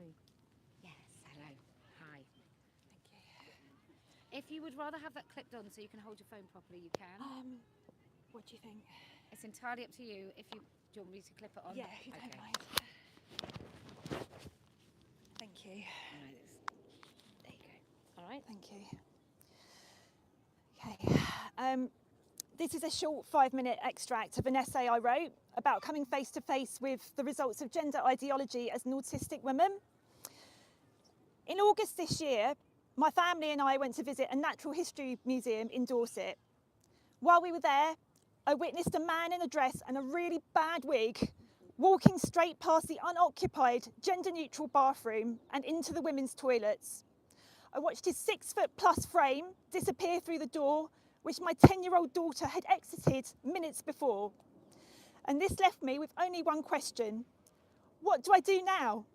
me. Yes, hello. Hi. Thank If you would rather have that clipped on so you can hold your phone properly, you can. you. What do you think? It's entirely up to you. If you do you want me to clip it on? Yeah, if you don't mind. Thank you. Right, there you go. All right. Thank you. Okay. This is a short 5-minute extract of an essay I wrote about coming face to face with the results of gender ideology as an autistic woman. In August this year, my family and I went to visit a natural history museum in Dorset. While we were there, I witnessed a man in a dress and a really bad wig walking straight past the unoccupied, gender-neutral bathroom and into the women's toilets. I watched his 6-foot-plus frame disappear through the door, which my 10-year-old daughter had exited minutes before. And this left me with only one question. What do I do now?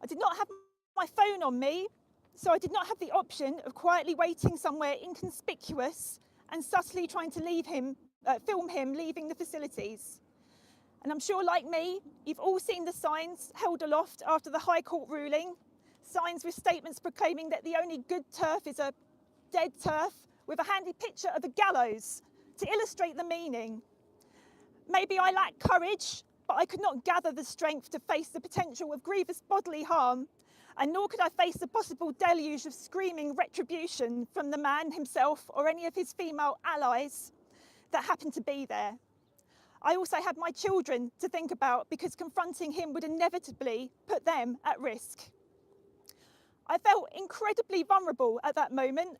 I did not have my phone on me, so I did not have the option of quietly waiting somewhere inconspicuous and subtly trying to film him leaving the facilities. And I'm sure, like me, you've all seen the signs held aloft after the High Court ruling, signs with statements proclaiming that the only good turf is a dead turf, with a handy picture of a gallows to illustrate the meaning. Maybe I lack courage, but I could not gather the strength to face the potential of grievous bodily harm, and nor could I face the possible deluge of screaming retribution from the man himself or any of his female allies that happened to be there. I also had my children to think about, because confronting him would inevitably put them at risk. I felt incredibly vulnerable at that moment,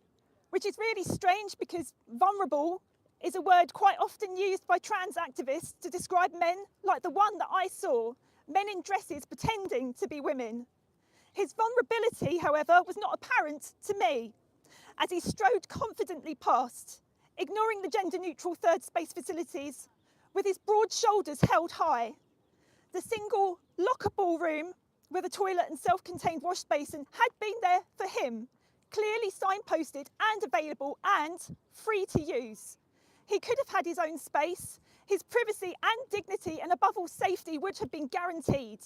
which is really strange because vulnerable is a word quite often used by trans activists to describe men like the one that I saw, men in dresses pretending to be women. His vulnerability, however, was not apparent to me as he strode confidently past, ignoring the gender-neutral third space facilities, with his broad shoulders held high. The single lockable room with a toilet and self-contained wash basin had been there for him, clearly signposted and available and free to use. He could have had his own space. His privacy and dignity, and above all safety, would have been guaranteed.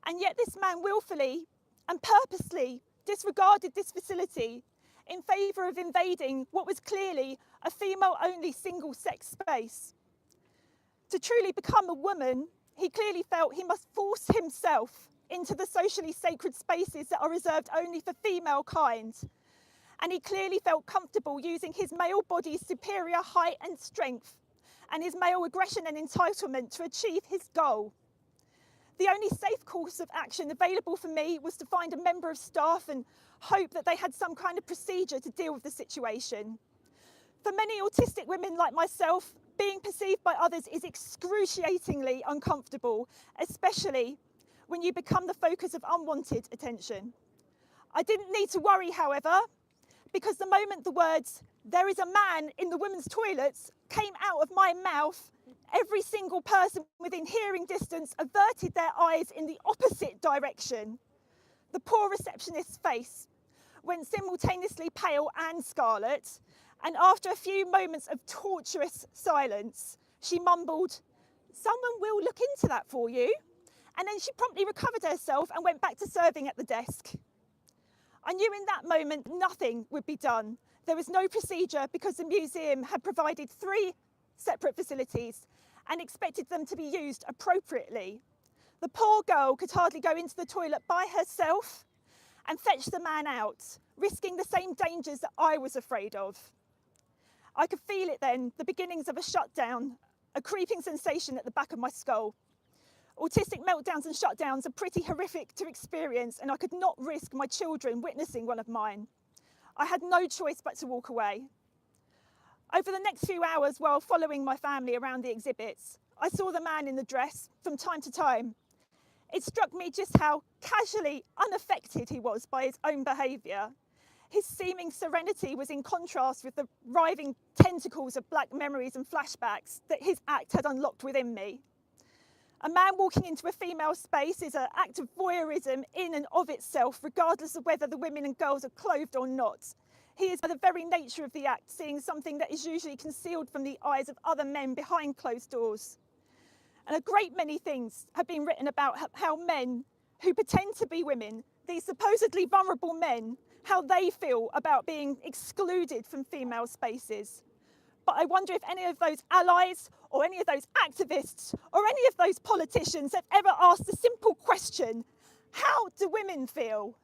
And yet this man willfully and purposely disregarded this facility in favour of invading what was clearly a female-only single-sex space. To truly become a woman, he clearly felt he must force himself into the socially sacred spaces that are reserved only for female kind. And he clearly felt comfortable using his male body's superior height and strength and his male aggression and entitlement to achieve his goal. The only safe course of action available for me was to find a member of staff and hope that they had some kind of procedure to deal with the situation. For many autistic women like myself, being perceived by others is excruciatingly uncomfortable, especially when you become the focus of unwanted attention. I didn't need to worry, however, because the moment the words, "There is a man in the women's toilets," came out of my mouth, every single person within hearing distance averted their eyes in the opposite direction. The poor receptionist's face went simultaneously pale and scarlet, and after a few moments of torturous silence, she mumbled, "Someone will look into that for you." And then she promptly recovered herself and went back to serving at the desk. I knew in that moment nothing would be done. There was no procedure because the museum had provided 3 separate facilities and expected them to be used appropriately. The poor girl could hardly go into the toilet by herself and fetch the man out, risking the same dangers that I was afraid of. I could feel it then, the beginnings of a shutdown, a creeping sensation at the back of my skull. Autistic meltdowns and shutdowns are pretty horrific to experience, and I could not risk my children witnessing one of mine. I had no choice but to walk away. Over the next few hours, while following my family around the exhibits, I saw the man in the dress from time to time. It struck me just how casually unaffected he was by his own behaviour. His seeming serenity was in contrast with the writhing tentacles of black memories and flashbacks that his act had unlocked within me. A man walking into a female space is an act of voyeurism in and of itself, regardless of whether the women and girls are clothed or not. He is, by the very nature of the act, seeing something that is usually concealed from the eyes of other men behind closed doors. And a great many things have been written about how men who pretend to be women, these supposedly vulnerable men, how they feel about being excluded from female spaces. But I wonder if any of those allies or any of those activists or any of those politicians have ever asked the simple question, how do women feel?